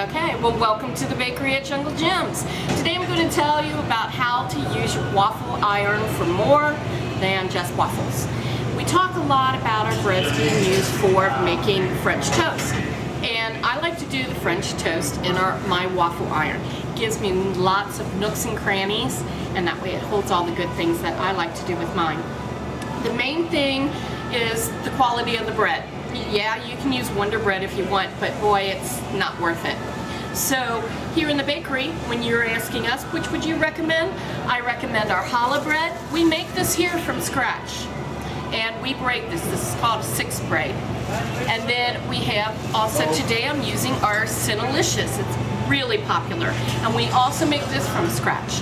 Okay, well, welcome to the bakery at Jungle Gems. Today I'm going to tell you about how to use your waffle iron for more than just waffles. We talk a lot about our breads being used for making French toast. And I like to do the French toast in my waffle iron. It gives me lots of nooks and crannies, and that way it holds all the good things that I like to do with mine. The main thing is the quality of the bread. Yeah, you can use Wonder Bread if you want, but boy, it's not worth it. So here in the bakery, when you're asking us which would you recommend, I recommend our challah bread. We make this here from scratch, and we braid this. This is called a 6 braid. And then we have also today I'm using our Cinnalicious. It's really popular, and we also make this from scratch.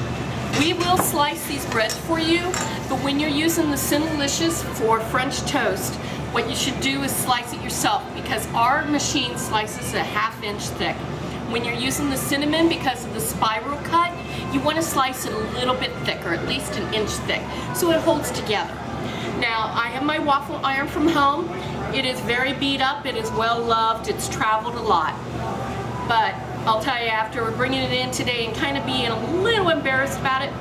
We will slice these breads for you, but when you're using the Cinnalicious for French toast, what you should do is slice it yourself, because our machine slices a ½ inch thick. When you're using the cinnamon, because of the spiral cut, you want to slice it a little bit thicker, at least an inch thick, so it holds together. Now, I have my waffle iron from home. It is very beat up, it is well loved, it's traveled a lot. But I'll tell you, after we're bringing it in today and kind of being a little embarrassed about it,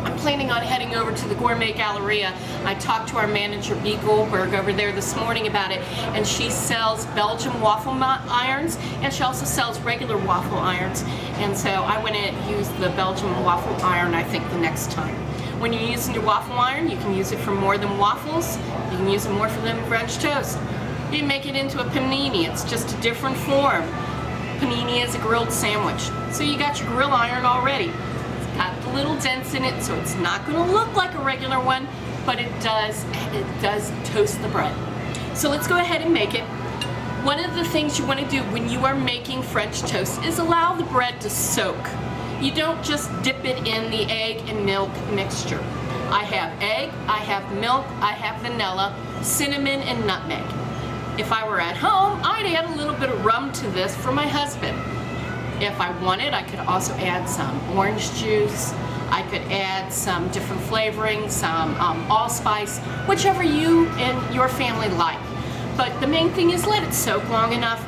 I'm planning on heading over to the Gourmet Galleria. I talked to our manager, B. Goldberg, over there this morning about it, and she sells Belgian waffle irons, and she also sells regular waffle irons. And so I want to use the Belgian waffle iron, I think, the next time. When you're using your waffle iron, you can use it for more than waffles. You can use it more for them French toast. You can make it into a panini. It's just a different form. Panini is a grilled sandwich. So you got your grill iron already. Got the little dents in it, so it's not going to look like a regular one, but it does toast the bread. So let's go ahead and make it. One of the things you want to do when you are making French toast is allow the bread to soak. You don't just dip it in the egg and milk mixture. I have egg, I have milk, I have vanilla, cinnamon, and nutmeg. If I were at home, I'd add a little bit of rum to this for my husband. If I wanted, I could also add some orange juice. I could add some different flavorings, some allspice, whichever you and your family like. But the main thing is let it soak long enough.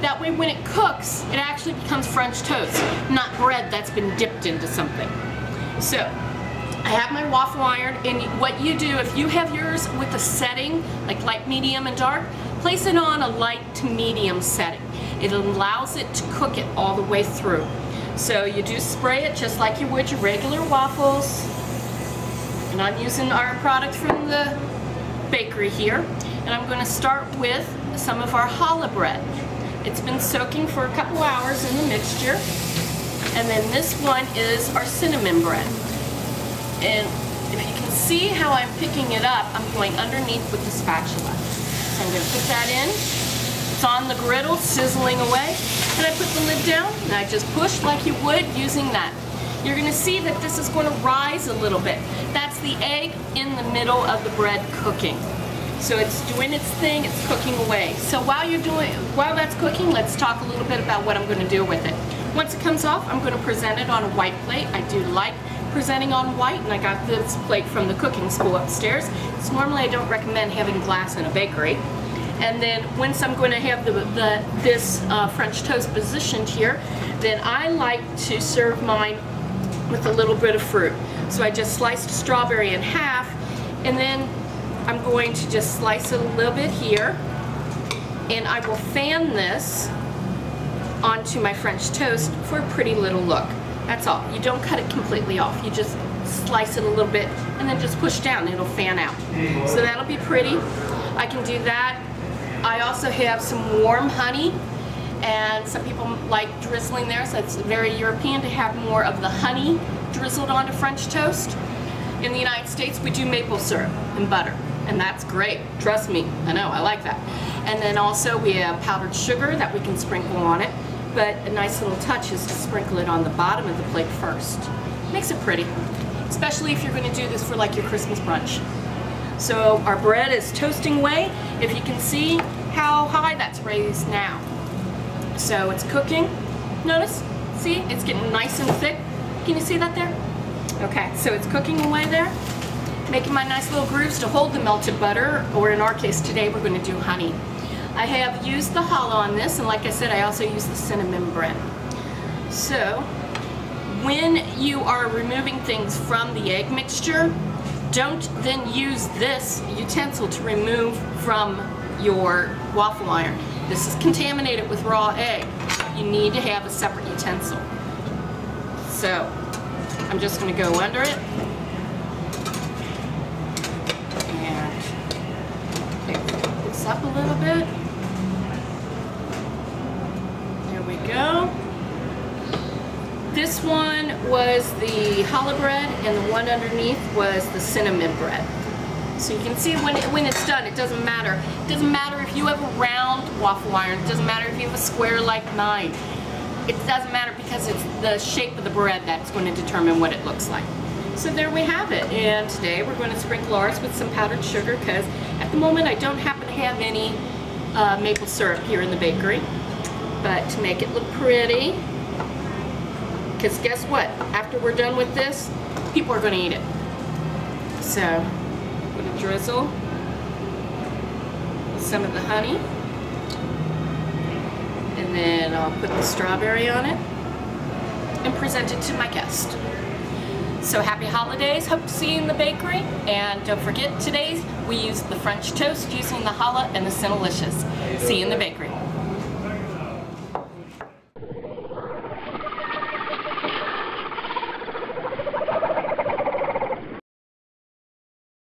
That way when it cooks, it actually becomes French toast, not bread that's been dipped into something. So I have my waffle iron, and what you do, if you have yours with a setting, like light, medium, and dark, place it on a light to medium setting. It allows it to cook it all the way through. So you do spray it just like you would your regular waffles. And I'm using our product from the bakery here. And I'm going to start with some of our challah bread. It's been soaking for a couple hours in the mixture. And then this one is our cinnamon bread. And if you can see how I'm picking it up, I'm going underneath with the spatula. So I'm going to put that in. It's on the griddle, sizzling away, and I put the lid down, and I just push like you would using that. You're going to see that this is going to rise a little bit. That's the egg in the middle of the bread cooking. So it's doing its thing, it's cooking away. So while that's cooking, let's talk a little bit about what I'm going to do with it. Once it comes off, I'm going to present it on a white plate. I do like presenting on white, and I got this plate from the cooking school upstairs. So normally I don't recommend having glass in a bakery. And then once I'm going to have this French toast positioned here, then I like to serve mine with a little bit of fruit. So I just sliced a strawberry in half, and then I'm going to just slice it a little bit here, and I will fan this onto my French toast for a pretty little look. That's all. You don't cut it completely off. You just slice it a little bit and then just push down. It'll fan out. So that'll be pretty. I can do that. I also have some warm honey, and some people like drizzling there, so it's very European to have more of the honey drizzled onto French toast. In the United States, we do maple syrup and butter, and that's great. Trust me, I know, I like that. And then also we have powdered sugar that we can sprinkle on it, but a nice little touch is to sprinkle it on the bottom of the plate first. Makes it pretty, especially if you're going to do this for like your Christmas brunch. So our bread is toasting away. If you can see how high that's raised now. So it's cooking. Notice? See? It's getting nice and thick. Can you see that there? Okay, so it's cooking away there. Making my nice little grooves to hold the melted butter, or in our case today we're going to do honey. I have used the challah on this, and like I said, I also use the cinnamon bread. So when you are removing things from the egg mixture, don't then use this utensil to remove from your waffle iron. This is contaminated with raw egg. You need to have a separate utensil. So I'm just going to go under it and pick this up a little bit. There we go. This one was the challah bread, and the one underneath was the cinnamon bread. So you can see when it's done, it doesn't matter. It doesn't matter if you have a round waffle iron. It doesn't matter if you have a square like mine. It doesn't matter because it's the shape of the bread that's going to determine what it looks like. So there we have it. And today we're going to sprinkle ours with some powdered sugar because at the moment I don't happen to have any maple syrup here in the bakery. But to make it look pretty, because guess what? After we're done with this, people are going to eat it. So I'm going to drizzle some of the honey. And then I'll put the strawberry on it and present it to my guest. So happy holidays. Hope to see you in the bakery. And don't forget, today we used the French toast using the challah and the Cinnalicious. See you in the bakery.